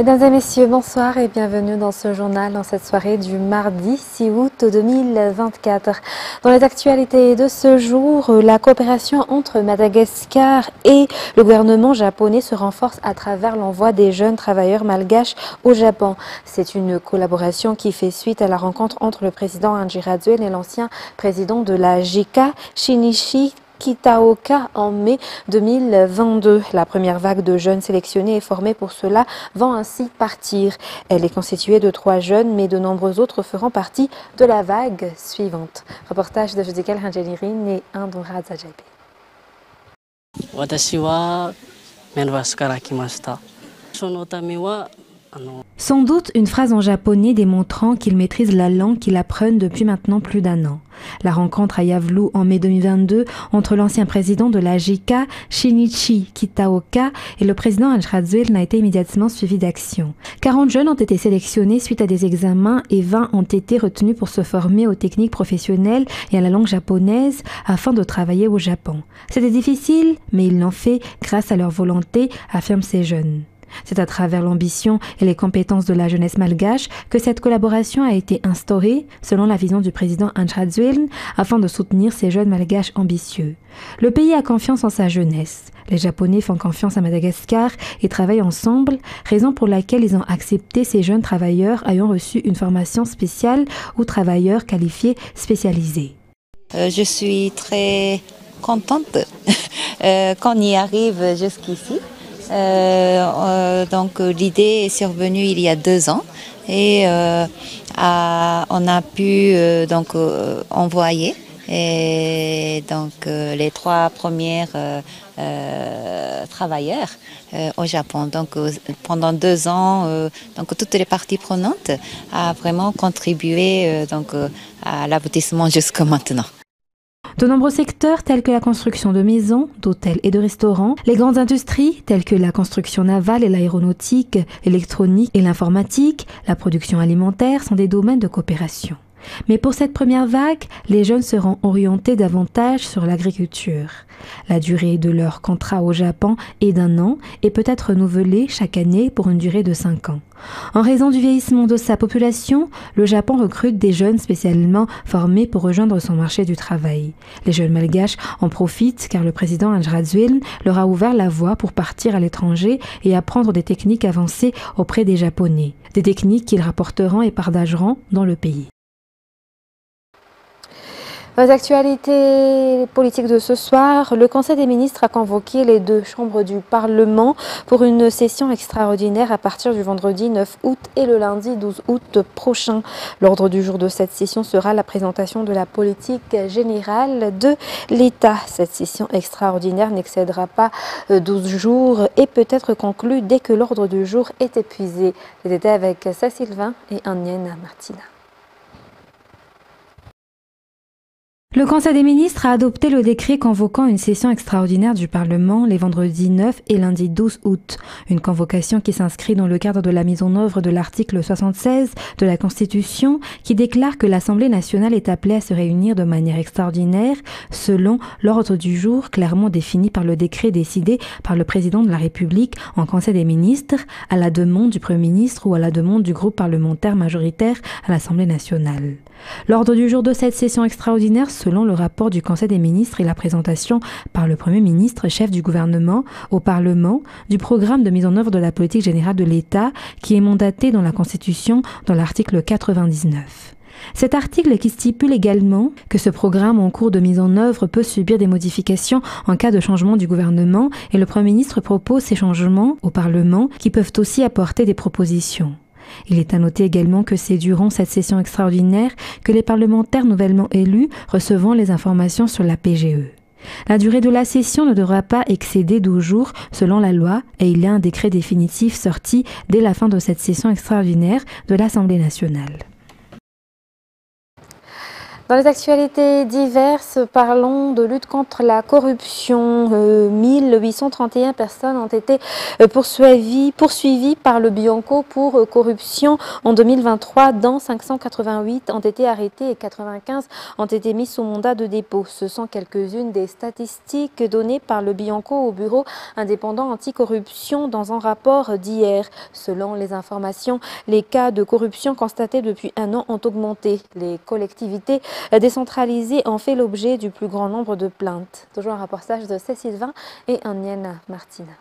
Mesdames et messieurs, bonsoir et bienvenue dans ce journal, dans cette soirée du mardi 6 août 2024. Dans les actualités de ce jour, la coopération entre Madagascar et le gouvernement japonais se renforce à travers l'envoi des jeunes travailleurs malgaches au Japon. C'est une collaboration qui fait suite à la rencontre entre le président Andry Rajoelina et l'ancien président de la JICA, Shinichi Kitaoka, en mai 2022. La première vague de jeunes sélectionnés et formés pour cela vont ainsi partir. Elle est constituée de 3 jeunes, mais de nombreux autres feront partie de la vague suivante. Reportage de Jodikel Ranjelirin et Andora Zajabe. Sans doute une phrase en japonais démontrant qu'ils maîtrisent la langue qu'ils apprennent depuis maintenant plus d'1 an. La rencontre à Yavlu en mai 2022 entre l'ancien président de la JICA, Shinichi Kitaoka, et le président Andry Rajoelina n'a été immédiatement suivi d'action. 40 jeunes ont été sélectionnés suite à des examens et 20 ont été retenus pour se former aux techniques professionnelles et à la langue japonaise afin de travailler au Japon. C'était difficile, mais ils l'ont fait grâce à leur volonté, affirment ces jeunes. C'est à travers l'ambition et les compétences de la jeunesse malgache que cette collaboration a été instaurée, selon la vision du président Andry Rajoelina, afin de soutenir ces jeunes malgaches ambitieux. Le pays a confiance en sa jeunesse. Les Japonais font confiance à Madagascar et travaillent ensemble, raison pour laquelle ils ont accepté ces jeunes travailleurs ayant reçu une formation spéciale ou travailleurs qualifiés spécialisés. Je suis très contente qu'on y arrive jusqu'ici. Donc l'idée est survenue il y a 2 ans et on a pu envoyer les 3 premiers travailleurs au Japon. Donc pendant 2 ans, toutes les parties prenantes ont vraiment contribué à l'aboutissement jusqu'à maintenant. De nombreux secteurs tels que la construction de maisons, d'hôtels et de restaurants, les grandes industries telles que la construction navale et l'aéronautique, l'électronique et l'informatique, la production alimentaire sont des domaines de coopération. Mais pour cette première vague, les jeunes seront orientés davantage sur l'agriculture. La durée de leur contrat au Japon est d'1 an et peut être renouvelée chaque année pour une durée de 5 ans. En raison du vieillissement de sa population, le Japon recrute des jeunes spécialement formés pour rejoindre son marché du travail. Les jeunes malgaches en profitent car le président Andry Rajoelina leur a ouvert la voie pour partir à l'étranger et apprendre des techniques avancées auprès des Japonais. Des techniques qu'ils rapporteront et partageront dans le pays. Aux actualités politiques de ce soir, le Conseil des ministres a convoqué les 2 chambres du Parlement pour une session extraordinaire à partir du vendredi 9 août et le lundi 12 août prochain. L'ordre du jour de cette session sera la présentation de la politique générale de l'État. Cette session extraordinaire n'excédera pas 12 jours et peut être conclue dès que l'ordre du jour est épuisé. C'était avec Sylvain et Anienne Martina. Le Conseil des ministres a adopté le décret convoquant une session extraordinaire du Parlement les vendredis 9 et lundi 12 août. Une convocation qui s'inscrit dans le cadre de la mise en œuvre de l'article 76 de la Constitution qui déclare que l'Assemblée nationale est appelée à se réunir de manière extraordinaire selon l'ordre du jour clairement défini par le décret décidé par le président de la République en Conseil des ministres à la demande du Premier ministre ou à la demande du groupe parlementaire majoritaire à l'Assemblée nationale. L'ordre du jour de cette session extraordinaire, selon le rapport du Conseil des ministres et la présentation par le Premier ministre, chef du gouvernement, au Parlement, du programme de mise en œuvre de la politique générale de l'État qui est mandaté dans la Constitution dans l'article 99. Cet article qui stipule également que ce programme en cours de mise en œuvre peut subir des modifications en cas de changement du gouvernement et le Premier ministre propose ces changements au Parlement qui peuvent aussi apporter des propositions. Il est à noter également que c'est durant cette session extraordinaire que les parlementaires nouvellement élus recevront les informations sur la PGE. La durée de la session ne devra pas excéder 12 jours selon la loi et il y a un décret définitif sorti dès la fin de cette session extraordinaire de l'Assemblée nationale. Dans les actualités diverses, parlons de lutte contre la corruption. 1831 personnes ont été poursuivies par le Bianco pour corruption en 2023, dont 588 ont été arrêtés et 95 ont été mis sous mandat de dépôt. Ce sont quelques-unes des statistiques données par le Bianco au Bureau indépendant anticorruption dans un rapport d'hier. Selon les informations, les cas de corruption constatés depuis un an ont augmenté. Les collectivités décentralisées ont fait l'objet du plus grand nombre de plaintes. Toujours un reportage de Cécile Vin et Anienne Martina.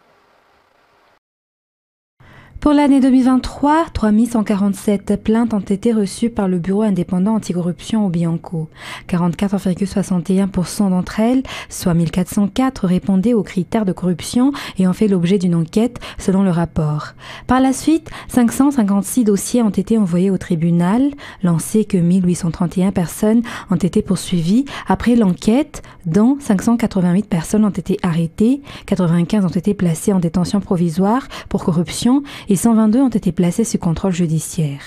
Pour l'année 2023, 3147 plaintes ont été reçues par le Bureau indépendant anticorruption au Bianco. 44,61% d'entre elles, soit 1404, répondaient aux critères de corruption et ont fait l'objet d'une enquête selon le rapport. Par la suite, 556 dossiers ont été envoyés au tribunal, lancé que 1831 personnes ont été poursuivies après l'enquête, dont 588 personnes ont été arrêtées, 95 ont été placées en détention provisoire pour corruption et 122 ont été placés sous contrôle judiciaire.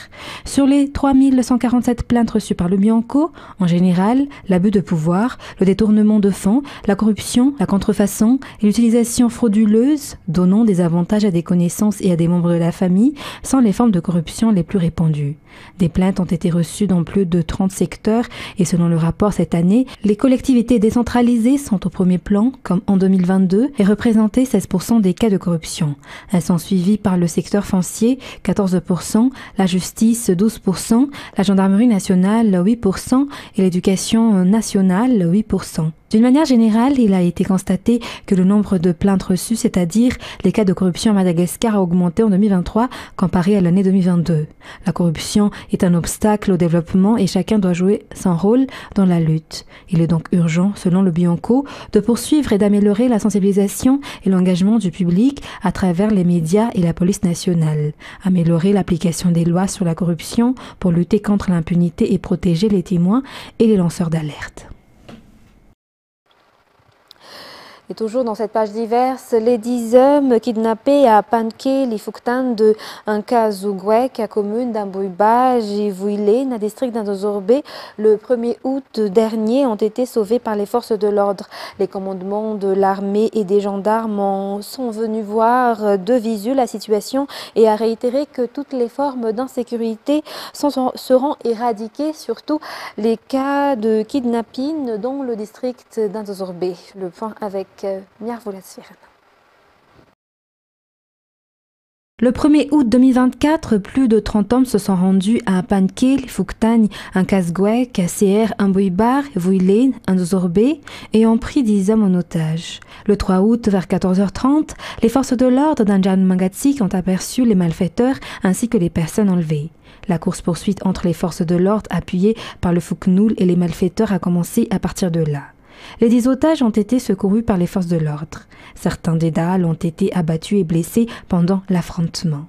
Sur les 3147 plaintes reçues par le Bianco, en général, l'abus de pouvoir, le détournement de fonds, la corruption, la contrefaçon et l'utilisation frauduleuse, donnant des avantages à des connaissances et à des membres de la famille, sont les formes de corruption les plus répandues. Des plaintes ont été reçues dans plus de 30 secteurs et selon le rapport cette année, les collectivités décentralisées sont au premier plan, comme en 2022, et représentaient 16% des cas de corruption. Elles sont suivies par le secteur foncier, 14%, la justice, 12%, la gendarmerie nationale, 8% et l'éducation nationale, 8%. D'une manière générale, il a été constaté que le nombre de plaintes reçues, c'est-à-dire les cas de corruption à Madagascar, a augmenté en 2023 comparé à l'année 2022. La corruption est un obstacle au développement et chacun doit jouer son rôle dans la lutte. Il est donc urgent, selon le Bianco, de poursuivre et d'améliorer la sensibilisation et l'engagement du public à travers les médias et la police nationale. Améliorer l'application des lois sur la corruption pour lutter contre l'impunité et protéger les témoins et les lanceurs d'alerte. Et toujours dans cette page diverse, les 10 hommes kidnappés à Panké, Lifuktan de Nkazugwek, à commune d'Amboiba, Jivouilé, dans le district d'Indozorbé, le 1er août dernier, ont été sauvés par les forces de l'ordre. Les commandements de l'armée et des gendarmes sont venus voir de visu la situation et a réitéré que toutes les formes d'insécurité seront éradiquées, surtout les cas de kidnapping dans le district d'Indozorbé. Le point avec Le 1er août 2024, plus de 30 hommes se sont rendus à Panké, Fuktagne, Nkazgwek, CR, Amboibar, Vuilé, Indozorbé et ont pris 10 hommes en otage. Le 3 août, vers 14h30, les forces de l'ordre d'Anjan Mangatsik ont aperçu les malfaiteurs ainsi que les personnes enlevées. La course-poursuite entre les forces de l'ordre appuyées par le Fuknoul et les malfaiteurs a commencé à partir de là. Les 10 otages ont été secourus par les forces de l'ordre. Certains des Dahal ont été abattus et blessés pendant l'affrontement.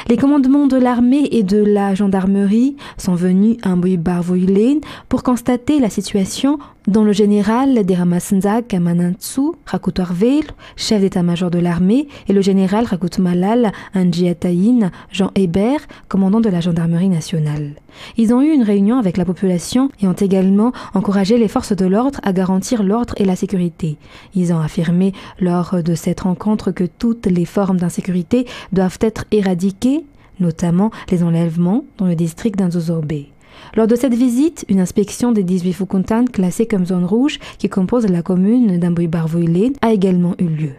Les commandements de l'armée et de la gendarmerie sont venus à Mboibar-Vuilén pour constater la situation dont le général Deramasnzak Manantsu Rakutorvel, chef d'état-major de l'armée, et le général Rakutmalal Anjiataïn Jean Hébert, commandant de la gendarmerie nationale. Ils ont eu une réunion avec la population et ont également encouragé les forces de l'ordre à garantir l'ordre et la sécurité. Ils ont affirmé lors de cette rencontre que toutes les formes d'insécurité doivent être éradiquées, notamment les enlèvements dans le district d'Indozorbé. Lors de cette visite, une inspection des 18 Fukuntan classés comme zone rouge qui composent la commune d'Amboibar-Vuilén a également eu lieu.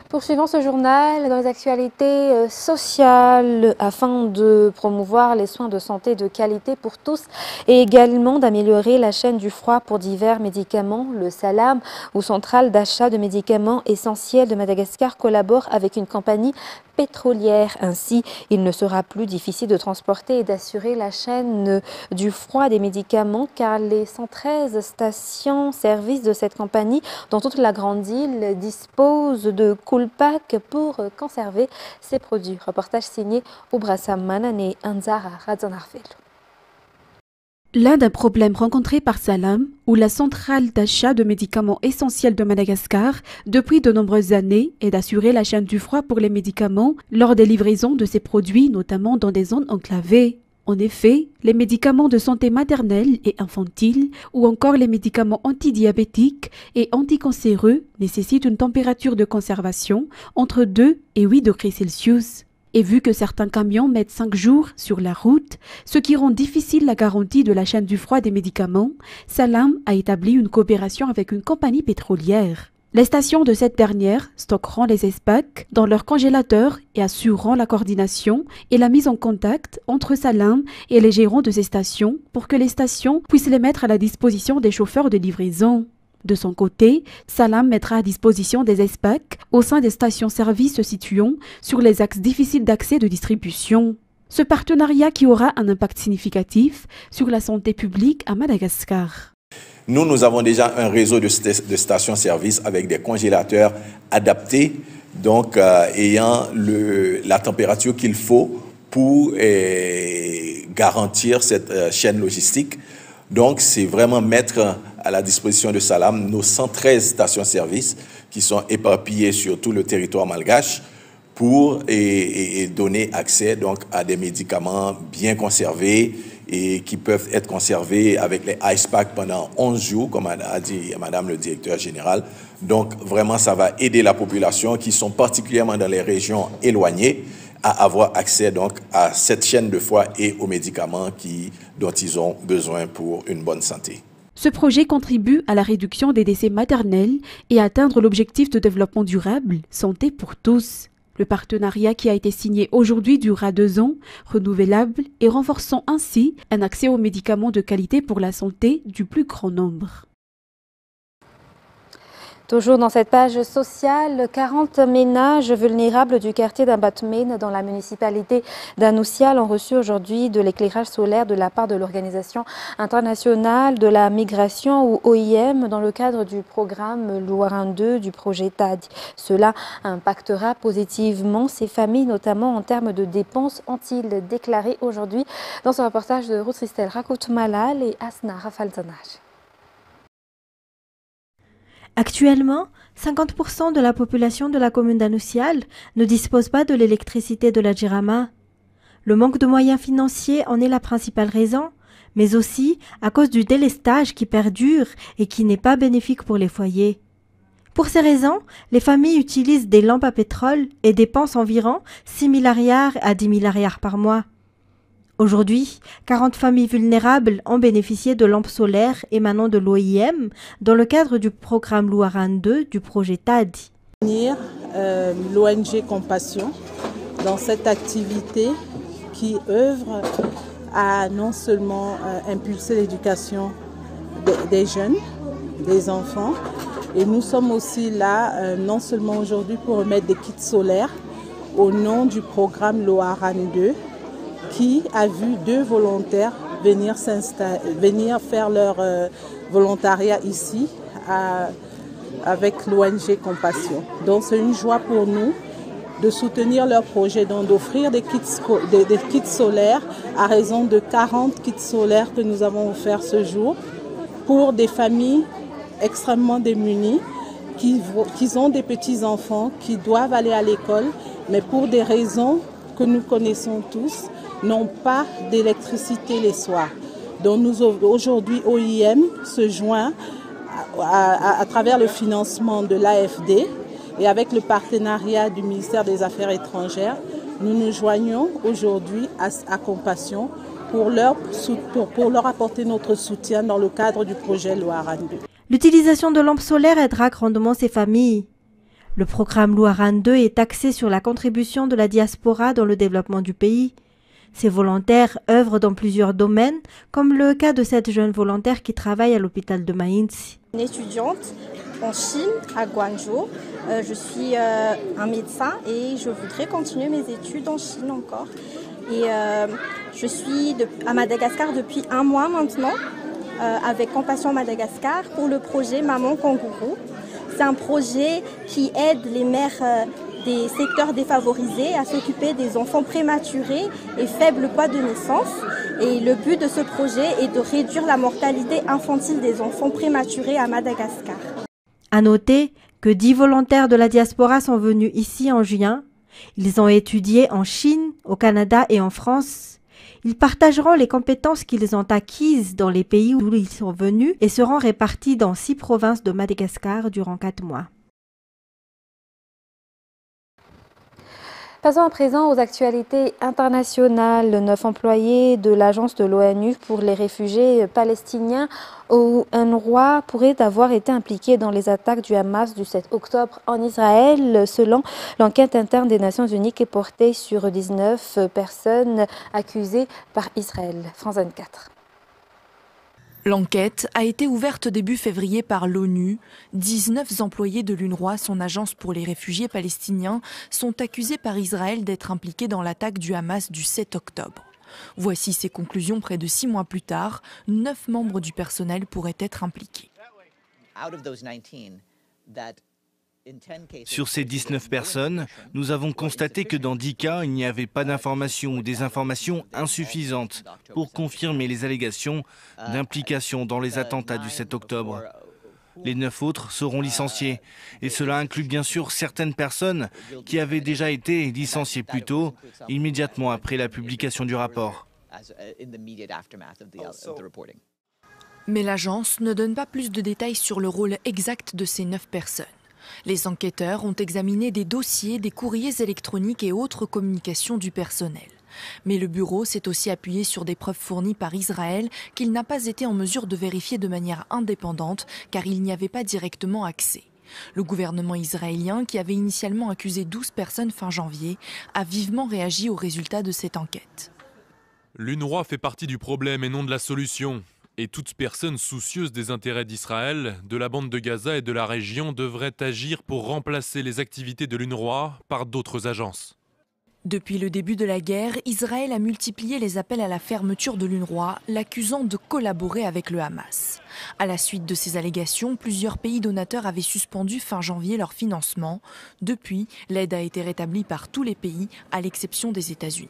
Poursuivons ce journal dans les actualités sociales afin de promouvoir les soins de santé de qualité pour tous et également d'améliorer la chaîne du froid pour divers médicaments. Le Salam, ou centrale d'achat de médicaments essentiels de Madagascar, collabore avec une compagnie pétrolière. Ainsi, il ne sera plus difficile de transporter et d'assurer la chaîne du froid des médicaments car les 113 stations-service de cette compagnie dans toute la grande île disposent de coolpack pour conserver ces produits. Reportage signé Obrasa Manan et Anzara Radzanarfel. L'un des problèmes rencontrés par Salam, ou la centrale d'achat de médicaments essentiels de Madagascar, depuis de nombreuses années, est d'assurer la chaîne du froid pour les médicaments lors des livraisons de ces produits, notamment dans des zones enclavées. En effet, les médicaments de santé maternelle et infantile ou encore les médicaments antidiabétiques et anticancéreux nécessitent une température de conservation entre 2 et 8 degrés Celsius. Et vu que certains camions mettent 5 jours sur la route, ce qui rend difficile la garantie de la chaîne du froid des médicaments, Salam a établi une coopération avec une compagnie pétrolière. Les stations de cette dernière stockeront les SPAC dans leurs congélateurs et assureront la coordination et la mise en contact entre Salam et les gérants de ces stations pour que les stations puissent les mettre à la disposition des chauffeurs de livraison. De son côté, Salam mettra à disposition des SPAC au sein des stations-service se situant sur les axes difficiles d'accès de distribution. Ce partenariat qui aura un impact significatif sur la santé publique à Madagascar. Nous avons déjà un réseau de stations-service avec des congélateurs adaptés, donc ayant la température qu'il faut pour garantir cette chaîne logistique. Donc, c'est vraiment mettre à la disposition de Salam nos 113 stations-service qui sont éparpillées sur tout le territoire malgache pour donner accès donc, à des médicaments bien conservés et qui peuvent être conservés avec les ice packs pendant 11 jours, comme a dit Madame le directeur général. Donc, vraiment, ça va aider la population qui sont particulièrement dans les régions éloignées à avoir accès donc, à cette chaîne de froid et aux médicaments dont ils ont besoin pour une bonne santé. Ce projet contribue à la réduction des décès maternels et à atteindre l'objectif de développement durable, santé pour tous. Le partenariat qui a été signé aujourd'hui durera 2 ans, renouvelable et renforçant ainsi un accès aux médicaments de qualité pour la santé du plus grand nombre. Toujours dans cette page sociale, 40 ménages vulnérables du quartier d'Ambatmene dans la municipalité d'Anoussial ont reçu aujourd'hui de l'éclairage solaire de la part de l'Organisation internationale de la migration ou OIM dans le cadre du programme Louarin 2 du projet TAD. Cela impactera positivement ces familles, notamment en termes de dépenses, ont-ils déclaré aujourd'hui dans ce reportage de Ruth Christelle Rakout-Malal et Asna Rafalzanaj. Actuellement, 50% de la population de la commune d'Anoussial ne dispose pas de l'électricité de la Jirama. Le manque de moyens financiers en est la principale raison, mais aussi à cause du délestage qui perdure et qui n'est pas bénéfique pour les foyers. Pour ces raisons, les familles utilisent des lampes à pétrole et dépensent environ 6 milliards à 10 milliards par mois. Aujourd'hui, 40 familles vulnérables ont bénéficié de lampes solaires émanant de l'OIM dans le cadre du programme Louarin 2 du projet TAD. L'ONG Compassion dans cette activité qui œuvre à non seulement impulser l'éducation des jeunes, des enfants, et nous sommes aussi là non seulement aujourd'hui pour remettre des kits solaires au nom du programme Louarin 2, qui a vu 2 volontaires venir faire leur volontariat ici avec l'ONG Compassion. Donc c'est une joie pour nous de soutenir leur projet, donc d'offrir des kits solaires à raison de 40 kits solaires que nous avons offerts ce jour pour des familles extrêmement démunies qui ont des petits-enfants qui doivent aller à l'école, mais pour des raisons que nous connaissons tous, n'ont pas d'électricité les soirs. Donc aujourd'hui, OIM se joint à travers le financement de l'AFD et avec le partenariat du ministère des Affaires étrangères, nous nous joignons aujourd'hui à Compassion pour leur apporter notre soutien dans le cadre du projet Louarin 2. L'utilisation de lampes solaires aidera grandement ces familles. Le programme Louarin 2 est axé sur la contribution de la diaspora dans le développement du pays. Ces volontaires œuvrent dans plusieurs domaines, comme le cas de cette jeune volontaire qui travaille à l'hôpital de Mainz. Une étudiante en Chine, à Guangzhou. Je suis un médecin et je voudrais continuer mes études en Chine encore. Et je suis à Madagascar depuis 1 mois maintenant, avec Compassion Madagascar pour le projet Maman Kangourou. C'est un projet qui aide les mères des secteurs défavorisés à s'occuper des enfants prématurés et faible poids de naissance. Et le but de ce projet est de réduire la mortalité infantile des enfants prématurés à Madagascar. À noter que 10 volontaires de la diaspora sont venus ici en juin. Ils ont étudié en Chine, au Canada et en France. Ils partageront les compétences qu'ils ont acquises dans les pays où ils sont venus et seront répartis dans 6 provinces de Madagascar durant 4 mois. Passons à présent aux actualités internationales. 9 employés de l'agence de l'ONU pour les réfugiés palestiniens au UNRWA pourraient avoir été impliqués dans les attaques du Hamas du 7 octobre en Israël, selon l'enquête interne des Nations Unies qui est portée sur 19 personnes accusées par Israël. France 24. L'enquête a été ouverte début février par l'ONU. 19 employés de l'UNRWA, son agence pour les réfugiés palestiniens, sont accusés par Israël d'être impliqués dans l'attaque du Hamas du 7 octobre. Voici ses conclusions près de 6 mois plus tard. 9 membres du personnel pourraient être impliqués. Sur ces 19 personnes, nous avons constaté que dans 10 cas, il n'y avait pas d'informations ou des informations insuffisantes pour confirmer les allégations d'implication dans les attentats du 7 octobre. Les 9 autres seront licenciés. Et cela inclut bien sûr certaines personnes qui avaient déjà été licenciées plus tôt, immédiatement après la publication du rapport. Mais l'agence ne donne pas plus de détails sur le rôle exact de ces 9 personnes. Les enquêteurs ont examiné des dossiers, des courriers électroniques et autres communications du personnel. Mais le bureau s'est aussi appuyé sur des preuves fournies par Israël qu'il n'a pas été en mesure de vérifier de manière indépendante car il n'y avait pas directement accès. Le gouvernement israélien, qui avait initialement accusé 12 personnes fin janvier, a vivement réagi aux résultats de cette enquête. L'UNRWA fait partie du problème et non de la solution. Et toute personne soucieuse des intérêts d'Israël, de la bande de Gaza et de la région devrait agir pour remplacer les activités de l'UNRWA par d'autres agences. Depuis le début de la guerre, Israël a multiplié les appels à la fermeture de l'UNRWA, l'accusant de collaborer avec le Hamas. À la suite de ces allégations, plusieurs pays donateurs avaient suspendu fin janvier leur financement. Depuis, l'aide a été rétablie par tous les pays, à l'exception des États-Unis.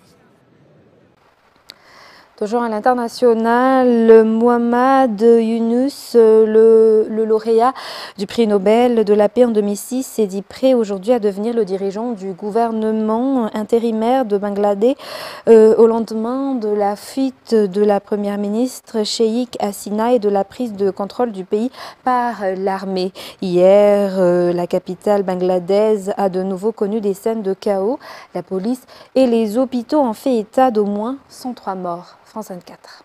Toujours à l'international, Mohamed Younous, le lauréat du prix Nobel de la paix en 2006, s'est dit prêt aujourd'hui à devenir le dirigeant du gouvernement intérimaire de Bangladesh au lendemain de la fuite de la première ministre Sheikh Hasina et de la prise de contrôle du pays par l'armée. Hier, la capitale bangladaise a de nouveau connu des scènes de chaos. La police et les hôpitaux ont fait état d'au moins 103 morts. France 24.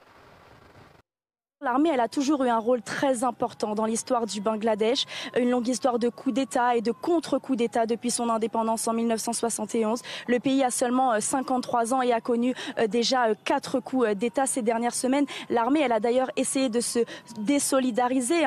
L'armée, elle a toujours eu un rôle très important dans l'histoire du Bangladesh, une longue histoire de coups d'État et de contre-coups d'État depuis son indépendance en 1971. Le pays a seulement 53 ans et a connu déjà 4 coups d'État ces dernières semaines. L'armée, elle a d'ailleurs essayé de se désolidariser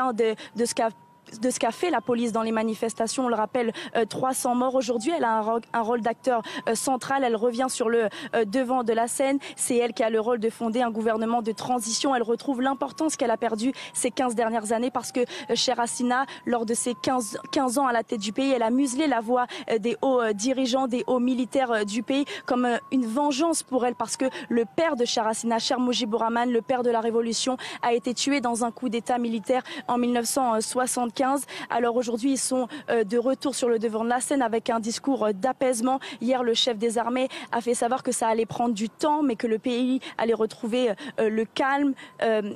de ce qu'a fait la police dans les manifestations. On le rappelle, 300 morts aujourd'hui. Elle a un rôle d'acteur central. Elle revient sur le devant de la scène. C'est elle qui a le rôle de fonder un gouvernement de transition. Elle retrouve l'importance qu'elle a perdue ces 15 dernières années parce que Sheikh Hasina, lors de ses 15 ans à la tête du pays, elle a muselé la voix des hauts dirigeants, des hauts militaires du pays comme une vengeance pour elle parce que le père de Sheikh Hasina, Cheikh Mujibur Rahman, le père de la révolution, a été tué dans un coup d'État militaire en 1975. Alors aujourd'hui, ils sont de retour sur le devant de la scène avec un discours d'apaisement. Hier, le chef des armées a fait savoir que ça allait prendre du temps, mais que le pays allait retrouver le calme.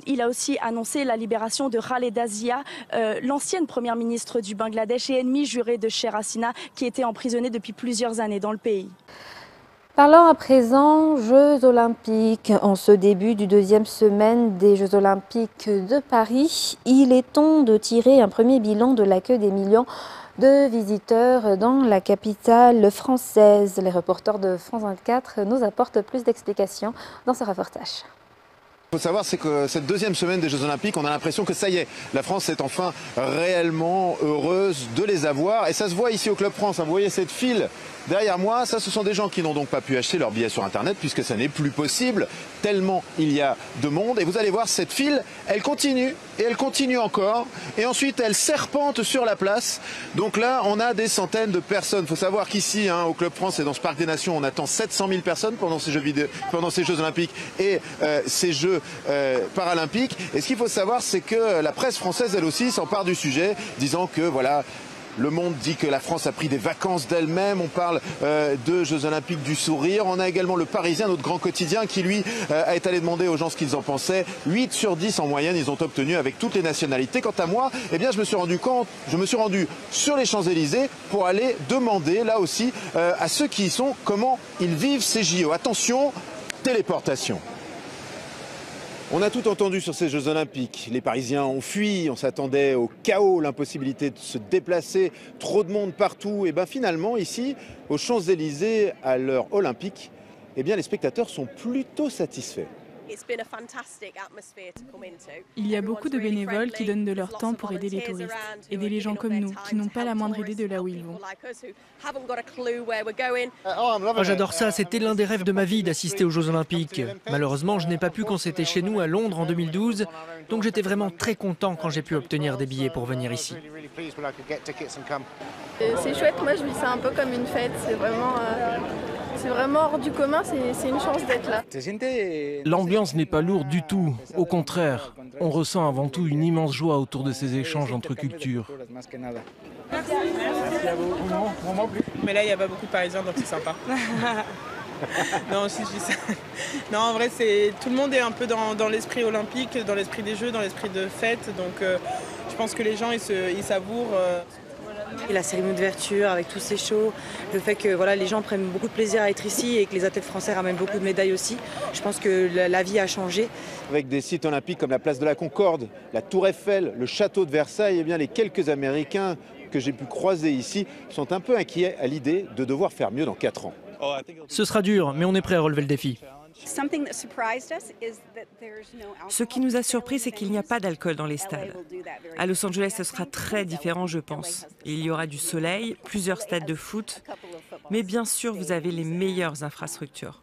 Il a aussi annoncé la libération de Khaleda Zia, l'ancienne première ministre du Bangladesh et ennemie jurée de Sheikh Hasina, qui était emprisonnée depuis plusieurs années dans le pays. Parlons à présent Jeux Olympiques. En ce début du deuxième semaine des Jeux Olympiques de Paris, il est temps de tirer un premier bilan de l'accueil des millions de visiteurs dans la capitale française. Les reporters de France 24 nous apportent plus d'explications dans ce reportage. Ce qu'il faut savoir, c'est que cette deuxième semaine des Jeux Olympiques, on a l'impression que ça y est, la France est enfin réellement heureuse de les avoir. Et ça se voit ici au Club France. Vous voyez cette file derrière moi, ça ce sont des gens qui n'ont donc pas pu acheter leur billet sur Internet puisque ça n'est plus possible, tellement il y a de monde. Et vous allez voir, cette file, elle continue et elle continue encore. Et ensuite, elle serpente sur la place. Donc là, on a des centaines de personnes. Il faut savoir qu'ici, au Club France et dans ce Parc des Nations, on attend 700 000 personnes pendant ces Jeux Olympiques et ces Jeux paralympiques. Et ce qu'il faut savoir, c'est que la presse française, elle aussi, s'empare du sujet, disant que voilà, Le Monde dit que la France a pris des vacances d'elle-même. On parle de Jeux Olympiques du sourire. On a également le Parisien, notre grand quotidien, qui lui est allé demander aux gens ce qu'ils en pensaient. 8 sur 10 en moyenne, ils ont obtenu avec toutes les nationalités. Quant à moi, eh bien, je me suis rendu sur les Champs-Élysées pour aller demander, là aussi, à ceux qui y sont, comment ils vivent ces JO. Attention, téléportation. On a tout entendu sur ces Jeux Olympiques. Les Parisiens ont fui, on s'attendait au chaos, l'impossibilité de se déplacer, trop de monde partout. Et bien finalement, ici, aux Champs-Élysées, à l'heure olympique, eh bien les spectateurs sont plutôt satisfaits. Il y a beaucoup de bénévoles qui donnent de leur temps pour aider les touristes, aider les gens comme nous, qui n'ont pas la moindre idée de là où ils vont. Oh, j'adore ça, c'était l'un des rêves de ma vie d'assister aux Jeux Olympiques. Malheureusement, je n'ai pas pu quand c'était chez nous à Londres en 2012, donc j'étais vraiment très content quand j'ai pu obtenir des billets pour venir ici. C'est chouette, moi je vis ça un peu comme une fête, c'est vraiment hors du commun, c'est une chance d'être là. L'ambiance n'est pas lourde du tout, au contraire. On ressent avant tout une immense joie autour de ces échanges entre cultures. Merci à vous. Mais là, il n'y a pas beaucoup de Parisiens, donc c'est sympa. Non, si je dis ça. Non, en vrai, tout le monde est un peu dans l'esprit olympique, dans l'esprit des Jeux, dans l'esprit de fête. Donc je pense que les gens, ils savourent. Et la cérémonie d'ouverture avec tous ces shows, le fait que voilà, les gens prennent beaucoup de plaisir à être ici et que les athlètes français ramènent beaucoup de médailles aussi. Je pense que la vie a changé. Avec des sites olympiques comme la place de la Concorde, la Tour Eiffel, le château de Versailles, eh bien les quelques Américains que j'ai pu croiser ici sont un peu inquiets à l'idée de devoir faire mieux dans 4 ans. Ce sera dur, mais on est prêt à relever le défi. Ce qui nous a surpris, c'est qu'il n'y a pas d'alcool dans les stades. À Los Angeles, ce sera très différent, je pense. Il y aura du soleil, plusieurs stades de foot, mais bien sûr, vous avez les meilleures infrastructures.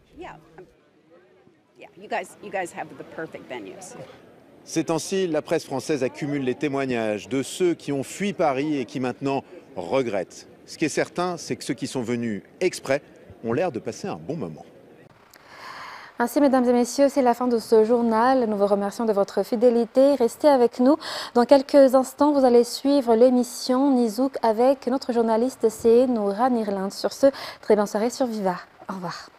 Ces temps-ci, la presse française accumule les témoignages de ceux qui ont fui Paris et qui maintenant regrettent. Ce qui est certain, c'est que ceux qui sont venus exprès ont l'air de passer un bon moment. Ainsi, mesdames et messieurs, c'est la fin de ce journal. Nous vous remercions de votre fidélité. Restez avec nous. Dans quelques instants, vous allez suivre l'émission Nizouk avec notre journaliste CE Noura Nirland. Sur ce, très bonne soirée sur Viva. Au revoir.